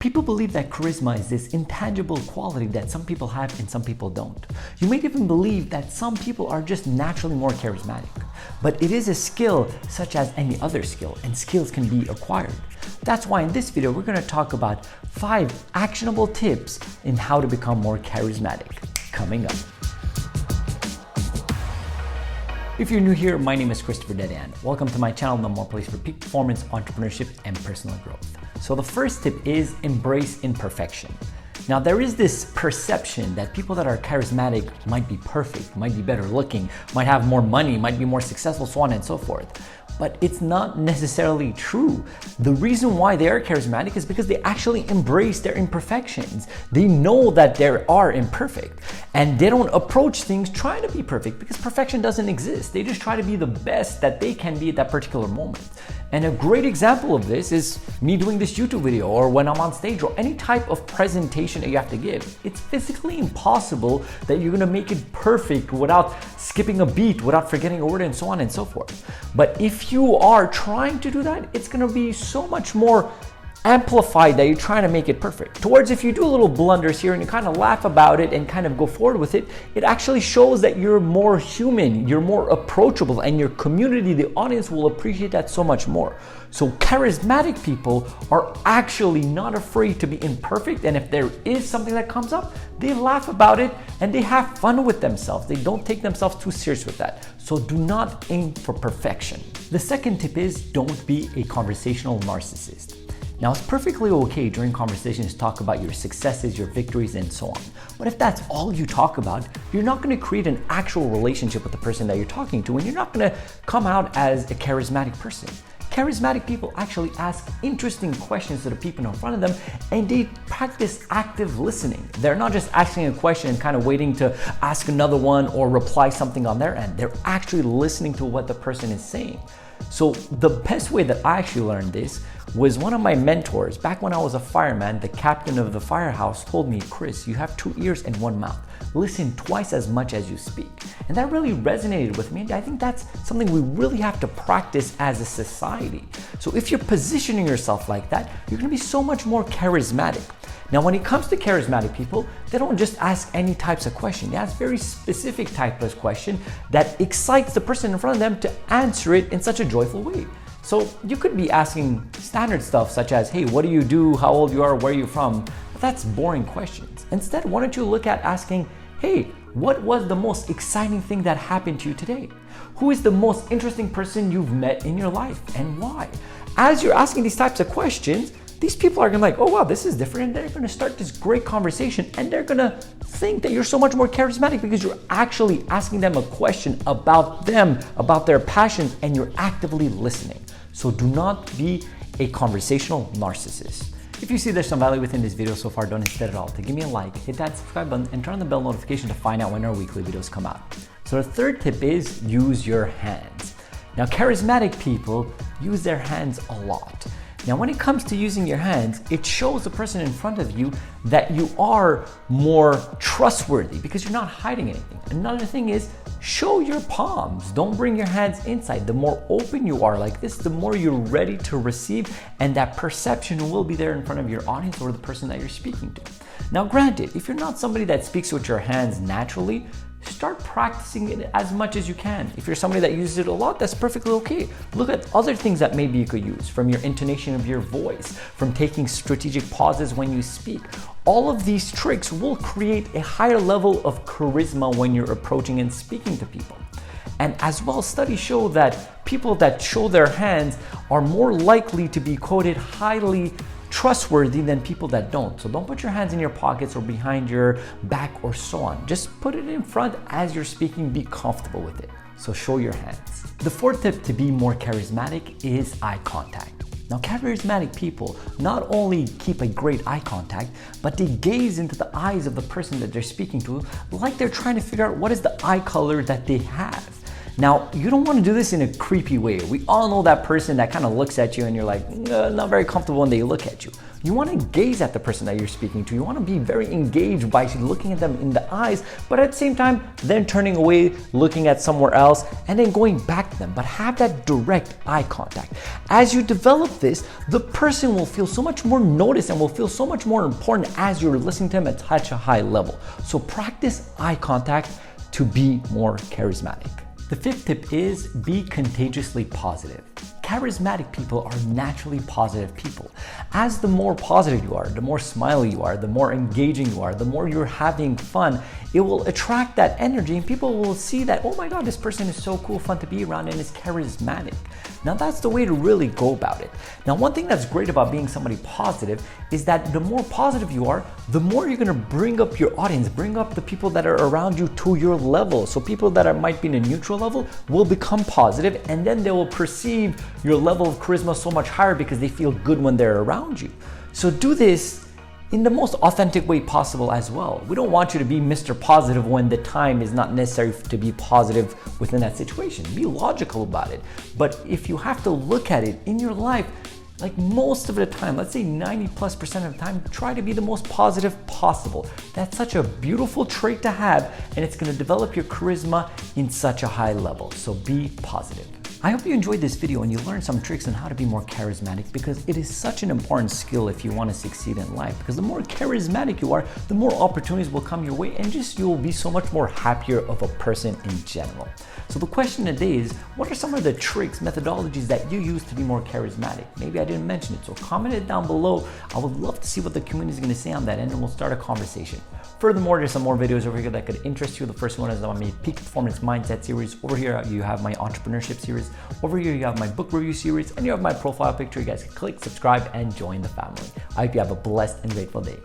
People believe that charisma is this intangible quality that some people have and some people don't. You might even believe that some people are just naturally more charismatic. But it is a skill such as any other skill, and skills can be acquired. That's why in this video, we're going to talk about 5 actionable tips in how to become more charismatic. Coming up. If you're new here, my name is Christopher Dedan. Welcome to my channel, the more place for peak performance, entrepreneurship, and personal growth. So the first tip is embrace imperfection. Now there is this perception that people that are charismatic might be perfect, might be better looking, might have more money, might be more successful, so on and so forth. But it's not necessarily true. The reason why they are charismatic is because they actually embrace their imperfections. They know that they are imperfect and they don't approach things trying to be perfect because perfection doesn't exist. They just try to be the best that they can be at that particular moment. And a great example of this is me doing this YouTube video, or when I'm on stage, or any type of presentation that you have to give. It's physically impossible that you're gonna make it perfect without skipping a beat, without forgetting a word, and so on and so forth. But if you are trying to do that, it's gonna be so much more amplified that you're trying to make it perfect. Towards if you do a little blunders here and you kind of laugh about it and kind of go forward with it, it actually shows that you're more human, you're more approachable, and your community, the audience, will appreciate that so much more. So charismatic people are actually not afraid to be imperfect, and if there is something that comes up, they laugh about it and they have fun with themselves. They don't take themselves too serious with that. So do not aim for perfection. The second tip is don't be a conversational narcissist. Now, it's perfectly okay during conversations to talk about your successes, your victories, and so on. But if that's all you talk about, you're not going to create an actual relationship with the person that you're talking to, and you're not going to come out as a charismatic person. Charismatic people actually ask interesting questions to the people in front of them, and they practice active listening. They're not just asking a question and kind of waiting to ask another one or reply something on their end. They're actually listening to what the person is saying. So the best way that I actually learned this was one of my mentors. Back when I was a fireman, the captain of the firehouse told me, "Chris, you have 2 ears and 1 mouth. Listen twice as much as you speak." And that really resonated with me. And I think that's something we really have to practice as a society. So if you're positioning yourself like that, you're gonna be so much more charismatic. Now, when it comes to charismatic people, they don't just ask any types of question. They ask very specific types of question that excites the person in front of them to answer it in such a joyful way. So you could be asking standard stuff such as, "Hey, what do you do? How old you are? Where are you from?" But that's boring questions. Instead, why don't you look at asking, "Hey, what was the most exciting thing that happened to you today? Who is the most interesting person you've met in your life and why?" As you're asking these types of questions, these people are gonna be like, "Oh wow, this is different," and they're gonna start this great conversation, and they're gonna think that you're so much more charismatic because you're actually asking them a question about them, about their passions, and you're actively listening. So do not be a conversational narcissist. If you see there's some value within this video so far, don't hesitate at all to give me a like, hit that subscribe button, and turn on the bell notification to find out when our weekly videos come out. So the third tip is use your hands. Now, charismatic people use their hands a lot. Now, when it comes to using your hands, it shows the person in front of you that you are more trustworthy because you're not hiding anything. Another thing is show your palms. Don't bring your hands inside. The more open you are like this, the more you're ready to receive, and that perception will be there in front of your audience or the person that you're speaking to. Now, granted, if you're not somebody that speaks with your hands naturally, start practicing it as much as you can. If you're somebody that uses it a lot, that's perfectly okay. Look at other things that maybe you could use, from your intonation of your voice, from taking strategic pauses when you speak. All of these tricks will create a higher level of charisma when you're approaching and speaking to people. And as well, studies show that people that show their hands are more likely to be quoted highly trustworthy than people that don't. So don't put your hands in your pockets or behind your back or so on. Just put it in front as you're speaking. Be comfortable with it. So show your hands. The fourth tip to be more charismatic is eye contact. Now, charismatic people not only keep a great eye contact, but they gaze into the eyes of the person that they're speaking to like they're trying to figure out what is the eye color that they have. Now, you don't want to do this in a creepy way. We all know that person that kind of looks at you and you're like, not very comfortable when they look at you. You want to gaze at the person that you're speaking to. You want to be very engaged by looking at them in the eyes, but at the same time, then turning away, looking at somewhere else, and then going back to them. But have that direct eye contact. As you develop this, the person will feel so much more noticed and will feel so much more important as you're listening to them at such a high level. So practice eye contact to be more charismatic. The fifth tip is be contagiously positive. Charismatic people are naturally positive people. As the more positive you are, the more smiley you are, the more engaging you are, the more you're having fun, it will attract that energy and people will see that, oh my God, this person is so cool, fun to be around and is charismatic. Now that's the way to really go about it. Now one thing that's great about being somebody positive is that the more positive you are, the more you're gonna bring up your audience, bring up the people that are around you to your level. So people that might be in a neutral level will become positive and then they will perceive your level of charisma so much higher because they feel good when they're around you. So do this in the most authentic way possible as well. We don't want you to be Mr. Positive when the time is not necessary to be positive within that situation. Be logical about it. But if you have to look at it in your life, like most of the time, let's say 90+% of the time, try to be the most positive possible. That's such a beautiful trait to have, and it's gonna develop your charisma in such a high level. So be positive. I hope you enjoyed this video and you learned some tricks on how to be more charismatic, because it is such an important skill if you want to succeed in life. Because the more charismatic you are, the more opportunities will come your way and just you will be so much more happier of a person in general. So the question today is, what are some of the tricks, methodologies that you use to be more charismatic? Maybe I didn't mention it, so comment it down below. I would love to see what the community is going to say on that, and then we'll start a conversation. Furthermore, there's some more videos over here that could interest you. The first one is on my Peak Performance Mindset series. Over here, you have my entrepreneurship series. Over here, you have my book review series, and you have my profile picture. You guys can click, subscribe, and join the family. I hope you have a blessed and grateful day.